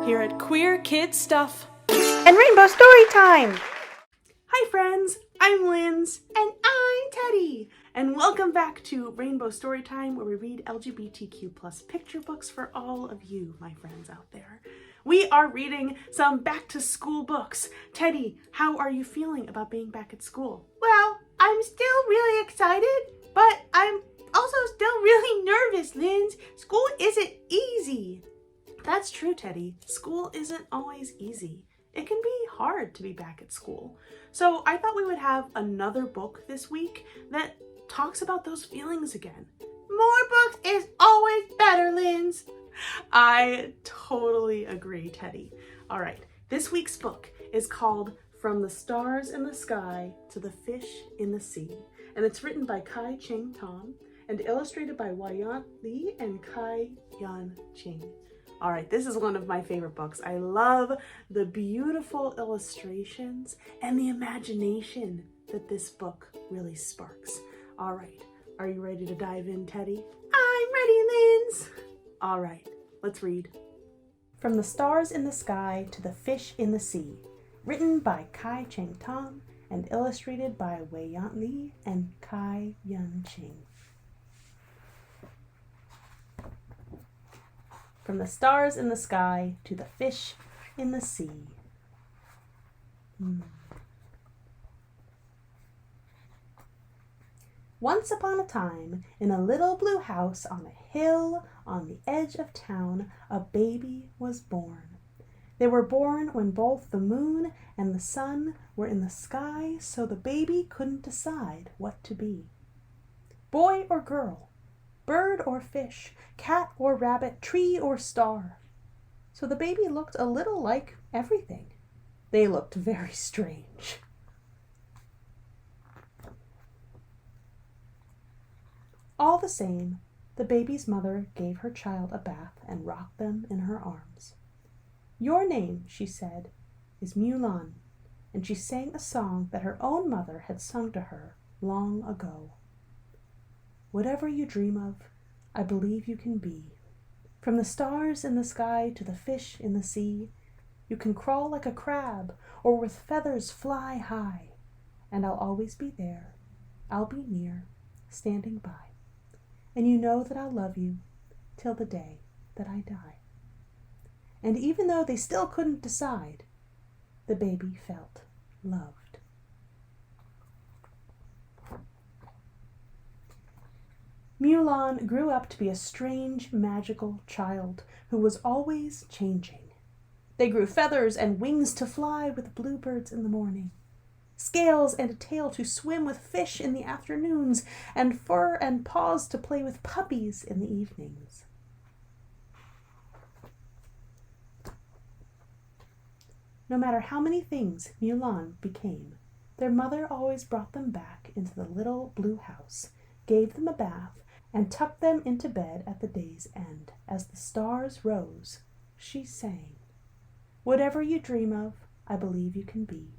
here at Queer Kid Stuff and Rainbow Storytime. Hi friends, I'm Linz. And I'm Teddy. And welcome back to Rainbow Storytime, where we read LGBTQ plus picture books for all of you, my friends out there. We are reading some back to school books. Teddy, how are you feeling about being back at school? Well, I'm still really excited, but I'm also still really nervous, Linz. School isn't easy. That's true, Teddy. School isn't always easy. It can be hard to be back at school. So I thought we would have another book this week that talks about those feelings again. More books is always better, Linz. I totally agree, Teddy. All right, this week's book is called From the Stars in the Sky to the Fish in the Sea, and it's written by Kai Ching Tom and illustrated by Wayant Li and Kai Yun Ching. All right, this is one of my favorite books. I love the beautiful illustrations and the imagination that this book really sparks. All right, are you ready to dive in, Teddy? I'm ready, Linz. All right, let's read. From the Stars in the Sky to the Fish in the Sea, written by Kai Cheng Tong and illustrated by Wayant Li and Kai Yun Ching. From the stars in the sky to the fish in the sea. Once upon a time, in a little blue house on a hill on the edge of town, a baby was born. They were born when both the moon and the sun were in the sky, so the baby couldn't decide what to be. Boy or girl, bird or fish, cat or rabbit, tree or star. So the baby looked a little like everything. They looked very strange. All the same, the baby's mother gave her child a bath and rocked them in her arms. Your name, she said, is Mulan, and she sang a song that her own mother had sung to her long ago. Whatever you dream of, I believe you can be. From the stars in the sky to the fish in the sea, you can crawl like a crab or with feathers fly high, and I'll always be there. I'll be near, standing by. And you know that I'll love you till the day that I die. And even though they still couldn't decide, the baby felt loved. Mulan grew up to be a strange, magical child who was always changing. They grew feathers and wings to fly with bluebirds in the morning, scales and a tail to swim with fish in the afternoons, and fur and paws to play with puppies in the evenings. No matter how many things Mulan became, their mother always brought them back into the little blue house, gave them a bath, and tucked them into bed at the day's end. As the stars rose, she sang, "Whatever you dream of, I believe you can be.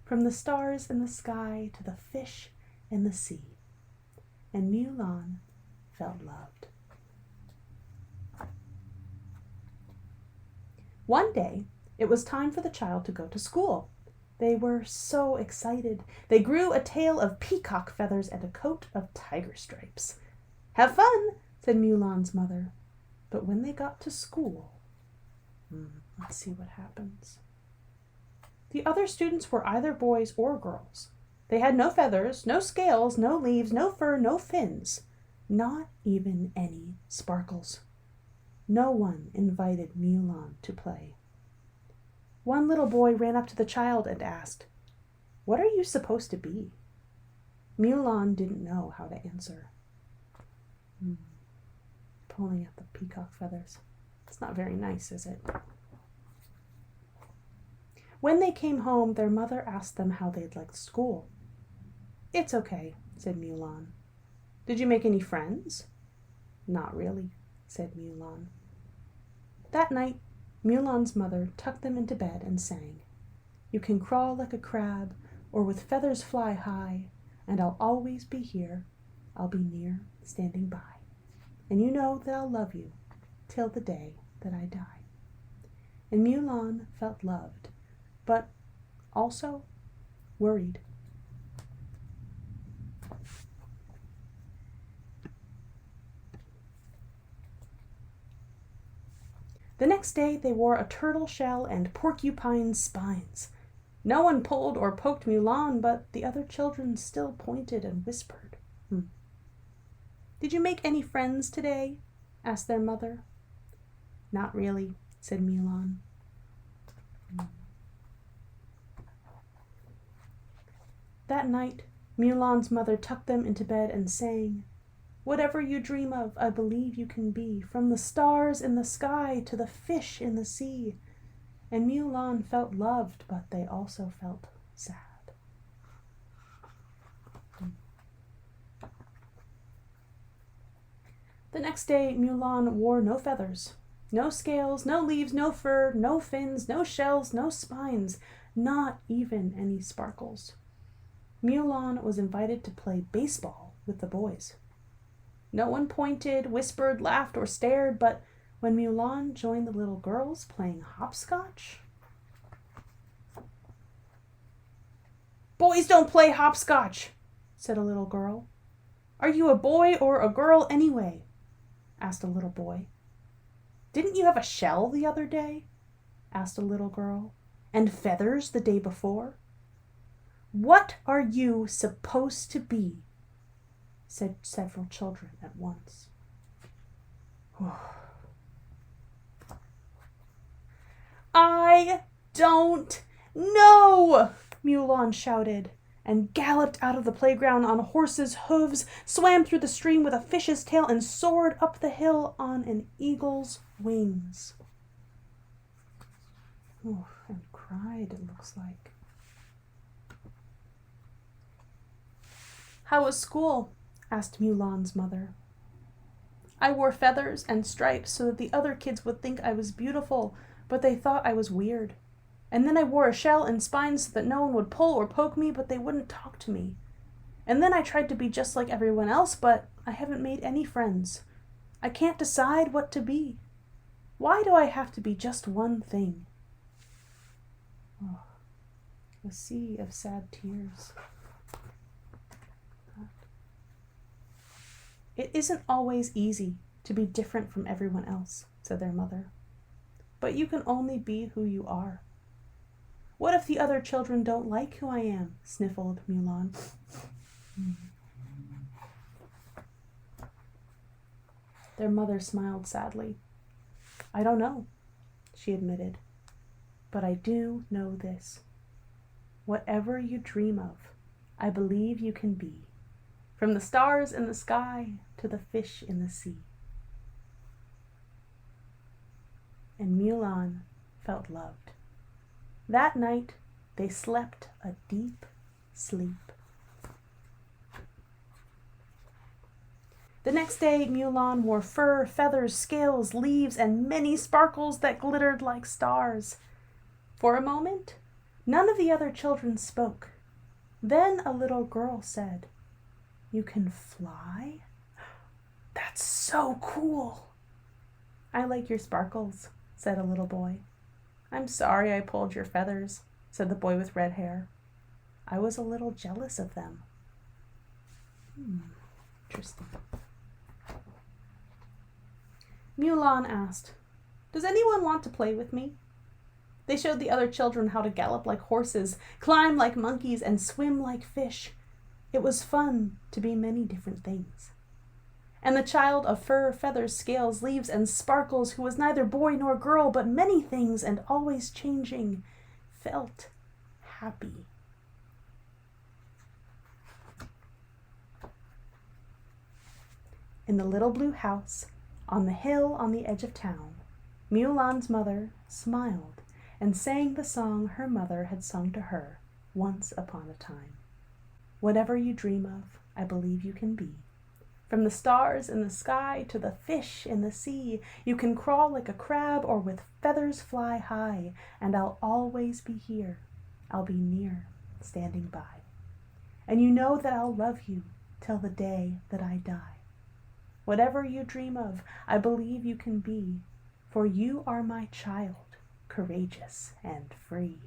From the stars in the sky to the fish in the sea." And Mulan felt loved. One day, it was time for the child to go to school. They were so excited. They grew a tail of peacock feathers and a coat of tiger stripes. "Have fun," said Mulan's mother. But when they got to school, let's see what happens. The other students were either boys or girls. They had no feathers, no scales, no leaves, no fur, no fins, not even any sparkles. No one invited Mulan to play. One little boy ran up to the child and asked, "What are you supposed to be?" Mulan didn't know how to answer. Pulling at the peacock feathers. It's not very nice, is it? When they came home, their mother asked them how they'd liked school. "It's okay," said Mulan. "Did you make any friends?" "Not really," said Mulan. That night, Mulan's mother tucked them into bed and sang, "You can crawl like a crab or with feathers fly high, and I'll always be here. I'll be near, standing by. And you know that I'll love you till the day that I die." and Mulan felt loved, but also worried. The next day they wore a turtle shell and porcupine spines. No one pulled or poked Mulan, but the other children still pointed and whispered. "Did you make any friends today?" asked their mother. "Not really," said Mulan. That night, Mulan's mother tucked them into bed and sang, "Whatever you dream of, I believe you can be, from the stars in the sky to the fish in the sea." And Mulan felt loved, but they also felt sad. The next day, Mulan wore no feathers, no scales, no leaves, no fur, no fins, no shells, no spines, not even any sparkles. Mulan was invited to play baseball with the boys. No one pointed, whispered, laughed, or stared, but when Mulan joined the little girls playing hopscotch... "Boys don't play hopscotch," said a little girl. "Are you a boy or a girl anyway?" asked a little boy. "Didn't you have a shell the other day?" asked a little girl. "And feathers the day before?" "What are you supposed to be?" said several children at once. "I don't know!" Mulan shouted, and galloped out of the playground on a horse's hooves, swam through the stream with a fish's tail, and soared up the hill on an eagle's wings. And cried, it looks like. "How was school?" asked Mulan's mother. "I wore feathers and stripes so that the other kids would think I was beautiful, but they thought I was weird. And then I wore a shell and spines so that no one would pull or poke me, but they wouldn't talk to me. And then I tried to be just like everyone else, but I haven't made any friends. I can't decide what to be. Why do I have to be just one thing?" A sea of sad tears. "It isn't always easy to be different from everyone else," said their mother. "But you can only be who you are." "What if the other children don't like who I am?" sniffled Mulan. Their mother smiled sadly. "I don't know," she admitted. "But I do know this. Whatever you dream of, I believe you can be. From the stars in the sky to the fish in the sea." And Mulan felt loved. That night, they slept a deep sleep. The next day, Mulan wore fur, feathers, scales, leaves, and many sparkles that glittered like stars. For a moment, none of the other children spoke. Then a little girl said, "You can fly? That's so cool." "I like your sparkles," said a little boy. "I'm sorry I pulled your feathers," said the boy with red hair. "I was a little jealous of them." Interesting. Mulan asked, "Does anyone want to play with me?" They showed the other children how to gallop like horses, climb like monkeys, and swim like fish. It was fun to be many different things. And the child of fur, feathers, scales, leaves, and sparkles, who was neither boy nor girl, but many things and always changing, felt happy. In the little blue house, on the hill on the edge of town, Mulan's mother smiled and sang the song her mother had sung to her once upon a time. "Whatever you dream of, I believe you can be. From the stars in the sky to the fish in the sea, you can crawl like a crab or with feathers fly high, and I'll always be here. I'll be near, standing by. And you know that I'll love you till the day that I die. Whatever you dream of, I believe you can be, for you are my child, courageous and free.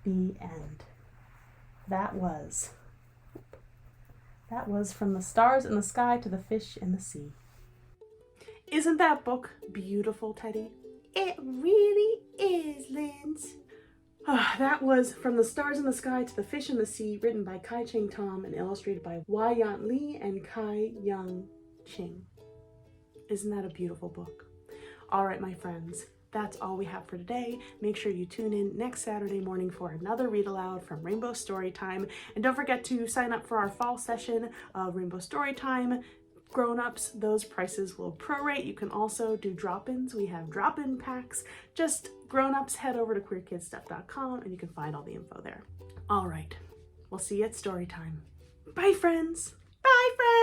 The end. That was From the Stars in the Sky to the Fish in the Sea. Isn't that book beautiful, Teddy? It really is, Linz. That was From the Stars in the Sky to the Fish in the Sea, written by Kai Ching Tom and illustrated by Wai-Yant Lee and Kai Young Ching. Isn't that a beautiful book? All right, my friends, that's all we have for today. Make sure you tune in next Saturday morning for another read aloud from Rainbow Storytime. And don't forget to sign up for our fall session of Rainbow Storytime. Grown-ups, those prices will prorate. You can also do drop-ins. We have drop-in packs. Just grown-ups, head over to queerkidstuff.com and you can find all the info there. All right, we'll see you at Storytime. Bye, friends. Bye, friends.